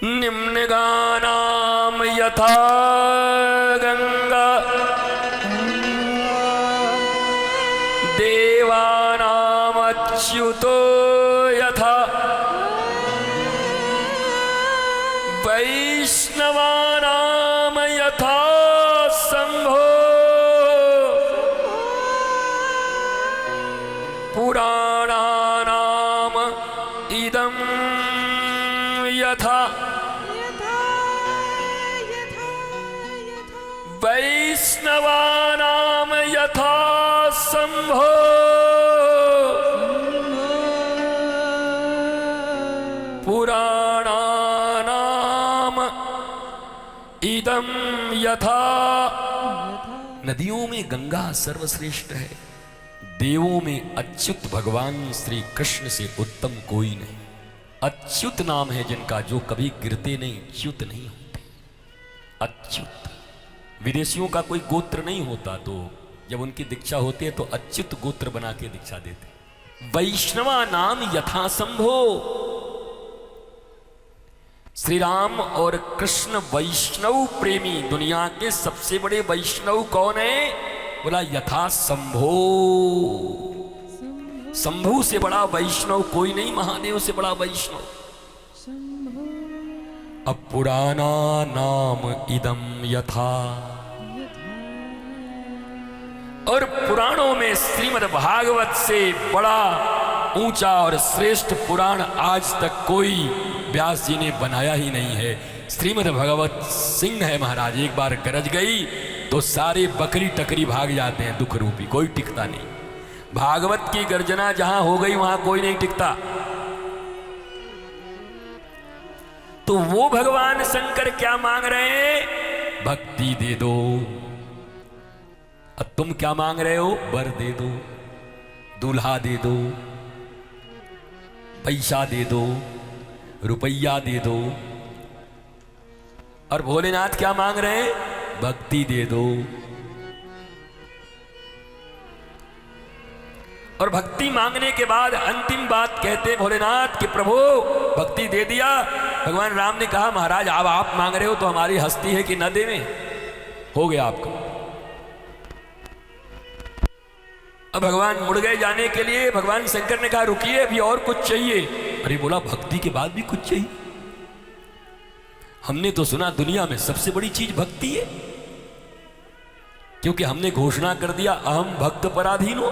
निम्नगानाम यथा गंगा देवानाम अच्युतो यथा वैष्णवानाम यथा शंभो पुराणानाम इदं यथा वैष्णवानाम यथा शंभो पुराणानाम इदं यथा। नदियों में गंगा सर्वश्रेष्ठ है, देवों में अच्युत भगवान श्री कृष्ण से उत्तम कोई नहीं। अच्युत नाम है जिनका, जो कभी गिरते नहीं, च्युत नहीं होते। अच्युत विदेशियों का कोई गोत्र नहीं होता, तो जब उनकी दीक्षा होती है तो अच्युत गोत्र बना के दीक्षा देते। वैष्णवा नाम यथासंभो, श्री राम और कृष्ण वैष्णव प्रेमी, दुनिया के सबसे बड़े वैष्णव कौन है? बोला यथा शंभो। शंभु से बड़ा वैष्णव कोई नहीं, महादेव से बड़ा वैष्णव। अब पुराना नाम इदम यथा, और पुराणों में श्रीमद् भागवत से बड़ा ऊंचा और श्रेष्ठ पुराण आज तक कोई व्यास जी ने बनाया ही नहीं है। श्रीमद् भागवत सिंह है महाराज, एक बार गरज गई तो सारे बकरी टकरी भाग जाते हैं, दुख रूपी कोई टिकता नहीं। भागवत की गर्जना जहां हो गई वहां कोई नहीं टिकता। तो वो भगवान शंकर क्या मांग रहे हैं? भक्ति दे दो। अब तुम क्या मांग रहे हो? वर दे दो, दूल्हा दे दो, पैसा दे दो, रुपया दे दो। और भोलेनाथ क्या मांग रहे हैं? भक्ति दे दो। और भक्ति मांगने के बाद अंतिम बात कहते भोलेनाथ कि प्रभु भक्ति दे दिया। भगवान राम ने कहा महाराज अब आप मांग रहे हो तो हमारी हस्ती है कि न देवें? हो गया आपका। अब भगवान मुड़ गए जाने के लिए। भगवान शंकर ने कहा रुकिए, अभी और कुछ चाहिए। अरे बोला भक्ति के बाद भी कुछ चाहिए? हमने तो सुना दुनिया में सबसे बड़ी चीज भक्ति है, क्योंकि हमने घोषणा कर दिया अहम भक्त पराधीन हूं,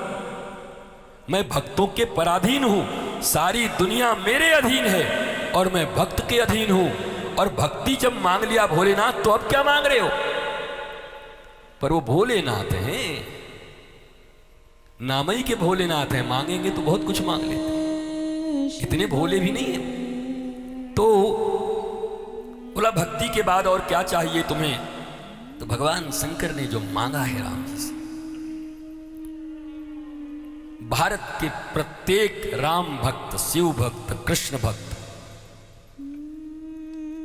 मैं भक्तों के पराधीन हूं, सारी दुनिया मेरे अधीन है और मैं भक्त के अधीन हूं। और भक्ति जब मांग लिया भोलेनाथ तो अब क्या मांग रहे हो? पर वो भोलेनाथ हैं, नाम ही के भोलेनाथ हैं, मांगेंगे तो बहुत कुछ मांग लेते, इतने भोले भी नहीं है। तो बोला भक्ति के बाद और क्या चाहिए तुम्हें? तो भगवान शंकर ने जो मांगा है राम जी से, भारत के प्रत्येक राम भक्त, शिव भक्त, कृष्ण भक्त,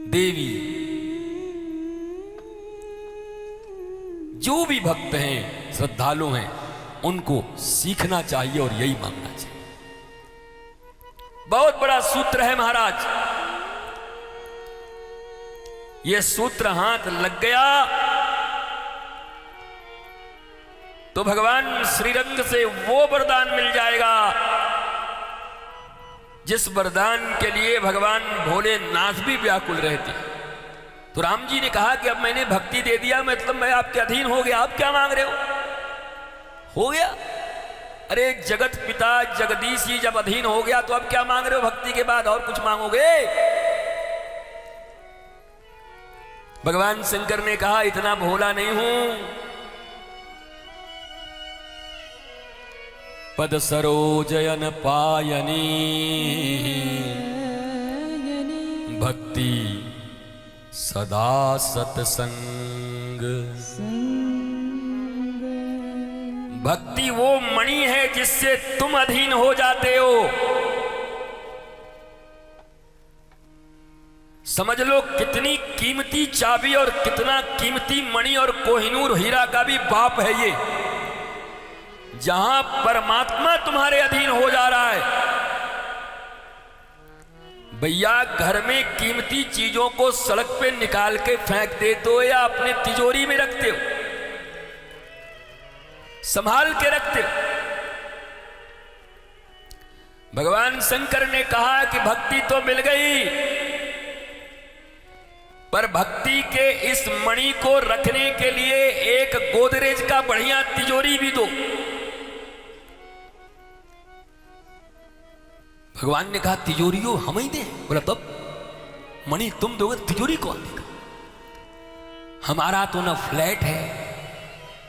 देवी, जो भी भक्त हैं, श्रद्धालु हैं, उनको सीखना चाहिए और यही मांगना चाहिए। बहुत बड़ा सूत्र है महाराज, यह सूत्र हाथ लग गया तो भगवान श्रीरंग से वो वरदान मिल जाएगा जिस वरदान के लिए भगवान भोलेनाथ भी व्याकुल रहते। तो राम जी ने कहा कि अब मैंने भक्ति दे दिया, मतलब मैं आपके अधीन हो गया, आप क्या मांग रहे हो गया? अरे जगत पिता जगदीश ही जब अधीन हो गया तो अब क्या मांग रहे हो? भक्ति के बाद और कुछ मांगोगे? भगवान शंकर ने कहा इतना भोला नहीं हूं, पद सरोजयन पायनी भक्ति सदा सत्संग। भक्ति वो मणि है जिससे तुम अधीन हो जाते हो। समझ लो कितनी कीमती चाबी और कितना कीमती मणि और कोहिनूर हीरा का भी बाप है ये, जहां परमात्मा तुम्हारे अधीन हो जा रहा है। भैया घर में कीमती चीजों को सड़क पे निकाल के फेंक देते हो या अपने तिजोरी में रखते हो, संभाल के रखते हो? भगवान शंकर ने कहा कि भक्ति तो मिल गई, पर भक्ति के इस मणि को रखने के लिए एक गोदरेज का बढ़िया तिजोरी भी दो। भगवान ने कहा तिजोरी हो हम ही दे? बोला तब मणि तुम दोगे, तिजोरी कौन देगा? हमारा तो ना फ्लैट है,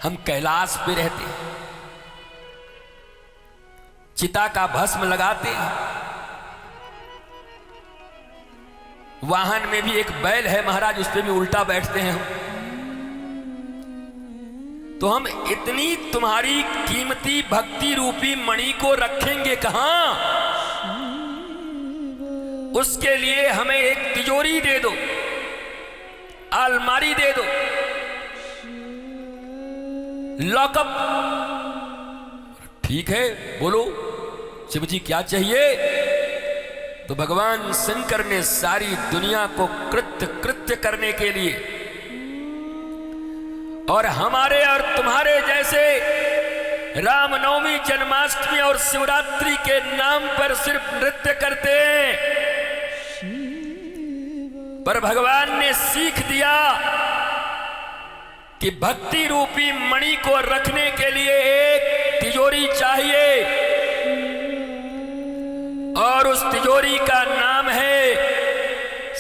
हम कैलाश पे रहते हैं, चिता का भस्म लगाते हैं, वाहन में भी एक बैल है महाराज, उस पे भी उल्टा बैठते हैं हम, तो हम इतनी तुम्हारी कीमती भक्ति रूपी मणि को रखेंगे कहां? उसके लिए हमें एक तिजोरी दे दो, अलमारी दे दो, लॉकअप। ठीक है बोलो शिव जी क्या चाहिए? तो भगवान शंकर ने सारी दुनिया को कृत्य करने के लिए और हमारे और तुम्हारे जैसे रामनवमी, जन्माष्टमी और शिवरात्रि के नाम पर सिर्फ नृत्य करते हैं, पर भगवान ने सीख दिया कि भक्ति रूपी मणि को रखने के लिए एक तिजोरी चाहिए, और उस तिजोरी का नाम है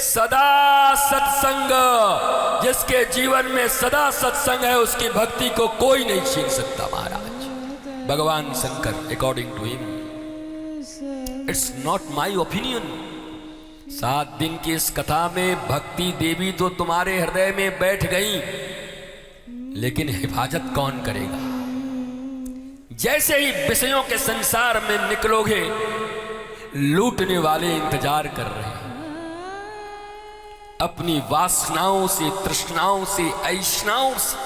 सदा सत्संग। जिसके जीवन में सदा सत्संग है उसकी भक्ति को कोई नहीं छीन सकता महाराज। भगवान Shankar according to him, it's not my opinion. 7 दिन की इस कथा में भक्ति देवी तो तुम्हारे हृदय में बैठ गई, लेकिन हिफाजत कौन करेगा? जैसे ही विषयों के संसार में निकलोगे, लूटने वाले इंतजार कर रहे हैं, अपनी वासनाओं से, तृष्णाओं से, ऐष्णाओं से,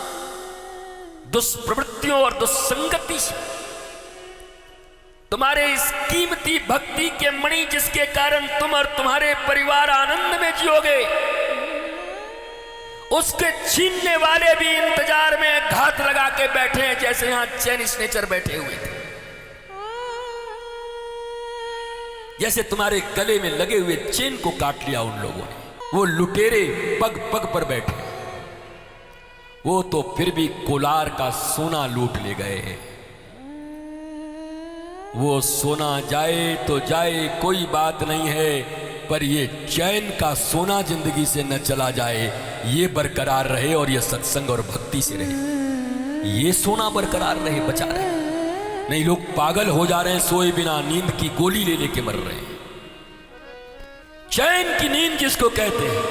दुष्प्रवृत्तियों और दुस्संगति से तुम्हारे इस कीमती भक्ति के मणि, जिसके कारण तुम और तुम्हारे परिवार आनंद में जियोगे, उसके छीनने वाले भी इंतजार में घात लगा के बैठे हैं, जैसे यहां चैन स्नेचर बैठे हुए थे, जैसे तुम्हारे गले में लगे हुए चेन को काट लिया उन लोगों ने। वो लुटेरे पग पग पर बैठे, वो तो फिर भी कोलार का सोना लूट ले गए हैं। वो सोना जाए तो जाए कोई बात नहीं है, पर ये चैन का सोना जिंदगी से न चला जाए, ये बरकरार रहे और ये सत्संग और भक्ति से रहे, ये सोना बरकरार रहे, बचा रहे। नहीं लोग पागल हो जा रहे हैं, सोए बिना नींद की गोली ले लेके मर रहे हैं। चैन की नींद जिसको कहते हैं,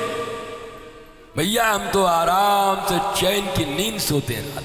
भैया हम तो आराम से चैन की नींद सोते हैं रात।